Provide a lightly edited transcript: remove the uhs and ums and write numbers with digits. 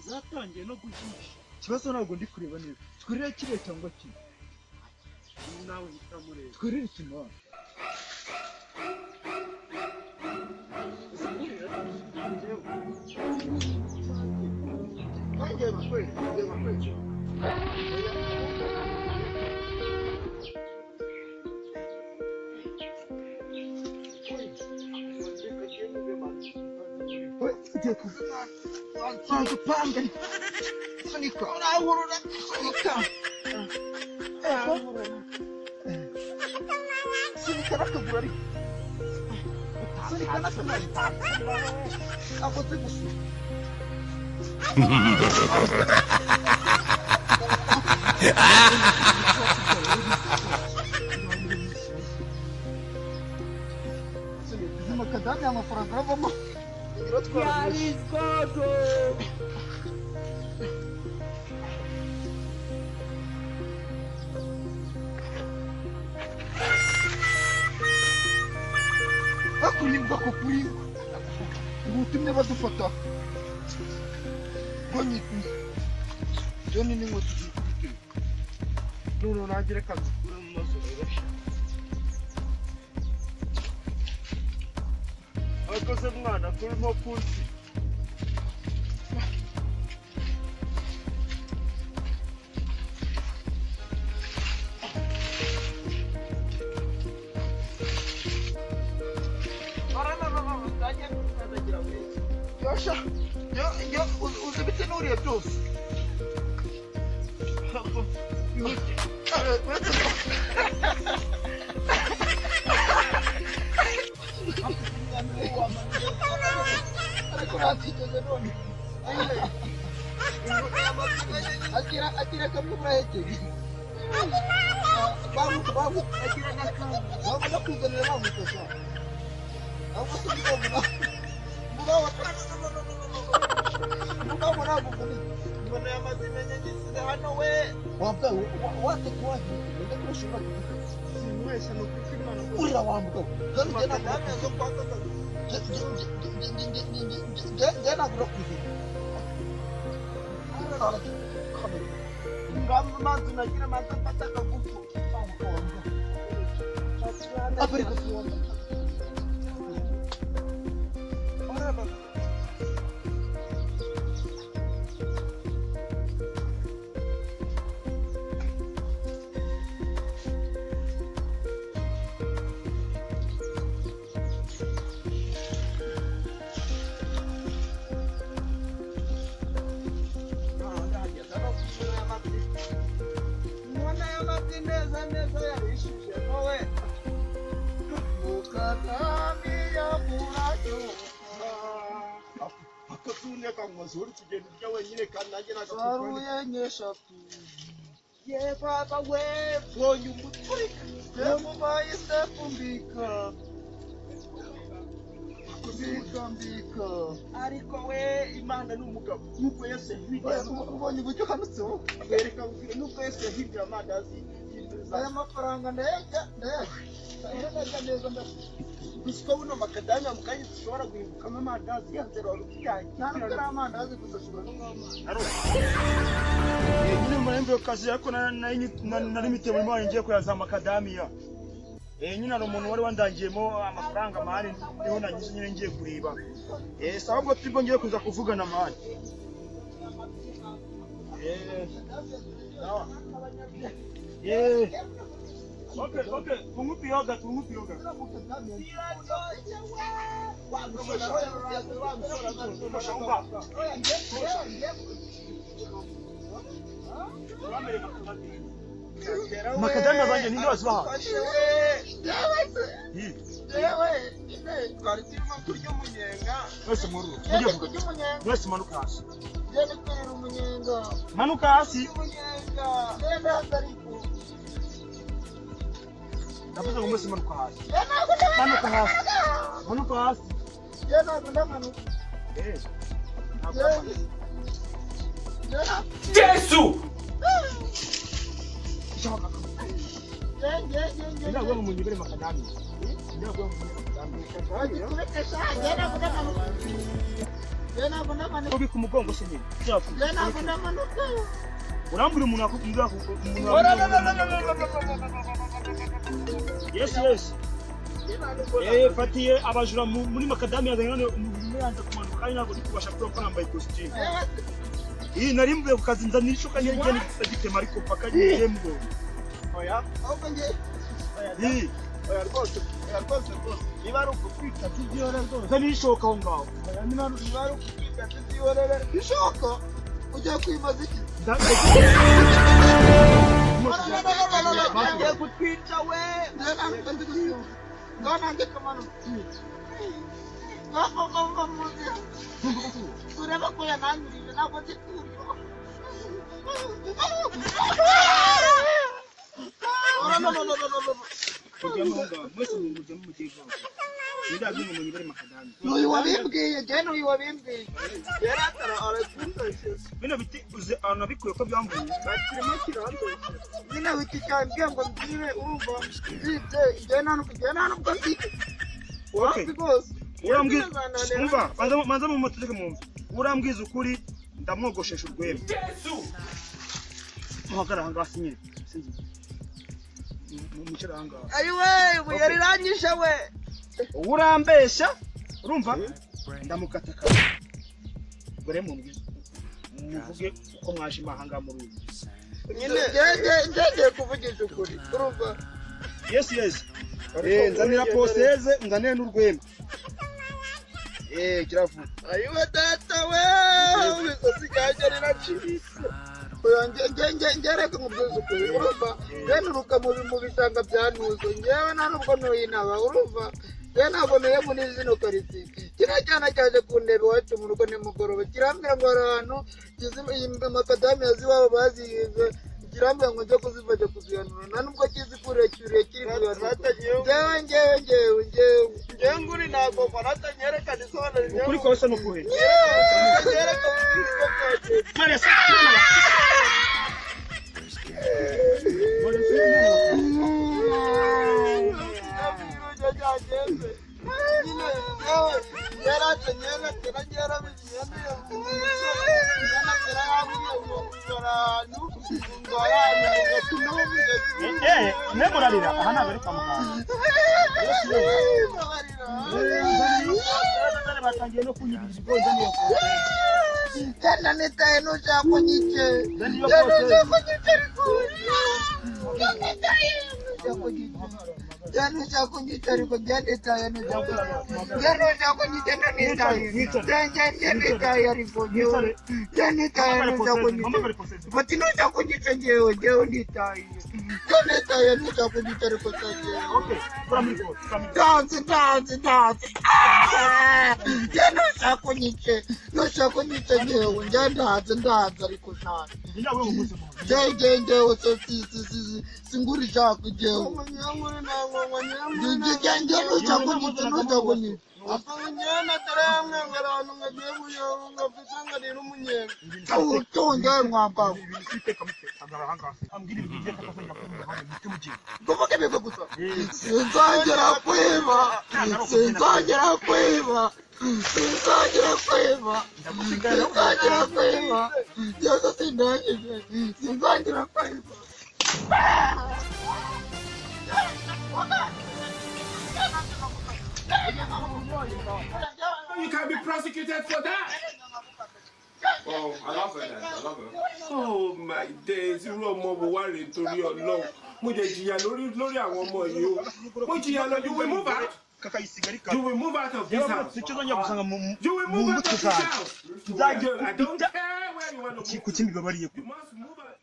zatangiye no guhisha kibazo ntabwo ndi kureba neza twerera kire cyangwa kire nawe hitamureba twerera kimana Panga Sonika urahurura Sonika Sonika nakagura ari Sonika nakagura akoze gusa Sonika makadamya amafaranga avamo Yariscoto Akulimba kukulimba Ubutumye badufata Gonyiti Joni ni ngoto Nuno nagire kazi kuri mu maso Akoze mwana turimo kunsi Yosha yo uzibite nuriye byose Akira kamu berhenti. Babu, akira kamu. Babu nak pergi ke dalam itu sah. Aku sudah bawa. Buka mana buku ni? Mana yang masih menyanyi sederhana we? Wabda, wate kuaji. Kita terus suka. Semua selalu fikir mana? Ulah wabda. Kalau jangan kami asal patah tu. Jangan berok itu. Kamu mantu nak kira mantu patah kabuku. Apa itu semua? Orang apa? Mazuri tugenda wenyine kandi nanjye nagakuye nyeshatu ye baba we bonye umuturika ye mubaye sefumbika kumbika ariko we Imana n'umugabo nuko Yesu hirya ubonye uburyo kanutseho bereka ubwire nuko Yesu hirya amandazi aya mafaranga ndayajya neza Bisiko buno makadanya mukanye dushobora guhindukamo amandazi yanze rero kijyanye ntabwo amandazi gusashura no ngama nyine murembe kazi yako na limite muri mwa ngiye kuyaza makadamia nyine ari umuntu wari wandangiyemo amafaranga mahari niho nagize nyine ngiye kuriba sabwo tibo ngiye kuza kuvugana mahari sawa Okay, tungupi yoga. Makadamia banje nini wazibaha? Twari turimo kurya umunyenga. Wese muru. Wese manuka hasi. Yene kurira umunyenga. Manuka hasi. Umunyenga. Nenda hatariku. Ndavuze ngo mwese manuka hasi. Manuka hasi. Yena kunda manuka. Yesu! Ntabwo mu nyibere makadami. Ntabwo mu makadami. Ubi ku mugongo se nyine. Urambura umuntu akubwira Yes. Fatiye abajura muri makadami yazanye umuntu yanze kumanuka kandi ntabwo ndikubasha kuba kwambaye costume. Nari mvuye ku kazi nzanira ishoka nyene gitema ariko paka nyije mgo. Oya, ahubwo nge. Oya rwose. Niba ari ukutwita tubyihora rwose. Nzanira ishoka aho ngaho. Niba ari ukutwita tubyihorera ishoka. Ujya kwimaza iki? Ngiye kutwica we. Nganange kamano. Ureba ko yananyurije ntabwo nzikurira. N'uyu wabimbwiye. Yaratara arakundaje. Bino biti uze anabikuye ko byambuye. Bakirimo kirandoye. Bino biti cyambye ngo mbire urumva. Nje nubwo ndike. Okay. Urambwiza umva manza mu muteke mu mva. Urambwiza ukuri ndamwogoshesha urwembe. Yesu. Uhagara hanga sinyine. Mucira hanga. Ayiwe, yariranyishe we. Urambesha urumva ndamukataka. Gore mu mbwiza. Muvuge uko mwaje mahanga muri uyu. Nyine nje kuvugisha ukuri. Urumva. Yes. Nzanira poseze nzane n'urwembe. Kiravu. Ayiwe data we. Bisosi kagerera cibisa. Ngereka nkubwiza ukuri urumva. Nuruka mu bisanga byanuzo. Ngewe nta nubwo noyinaba urumva. Ntabwo noye muri zino karitsiye. Kiriya cyana cyaje kundeba iwacu mu rugo nimugoroba. Kirambwira ngo ahantu makadami yaziwabo bazihize. Kirambwira ngo njye kuzifasha kuzihanura. Nta nubwo kizikurira cyuriye kiri kuzihanura. Ngewe nguri ntabwo marata nyerekana isobanura. Ukuri kose ni ukuhe. Nemurarira aha ntabwo ari kwa muganga. Batangiye no kunyibira ibigori niyo. Tena nitaye nushaka kunyice. Janu chako nyitari ko jandeta ya nujabu. Janu chako nyitenda nitari. Jandeta ya rifonyo. Jandeta ya nujabu nyitari. Batino chako nyitenjewe jeo nitari. Jandeta ya nujabu nyitari ko tanje. Okay. Dance. Janu chako nyite. No chako nyitenjewe jandata riko sana. Jenge osoti singuri chako jeo. You can't be prosecuted for that. Oh, I love her. Oh my days, you know more worry to your love. You will move out. You will move out of this house. You will move out of this house. I don't care where you want to move. You must move out.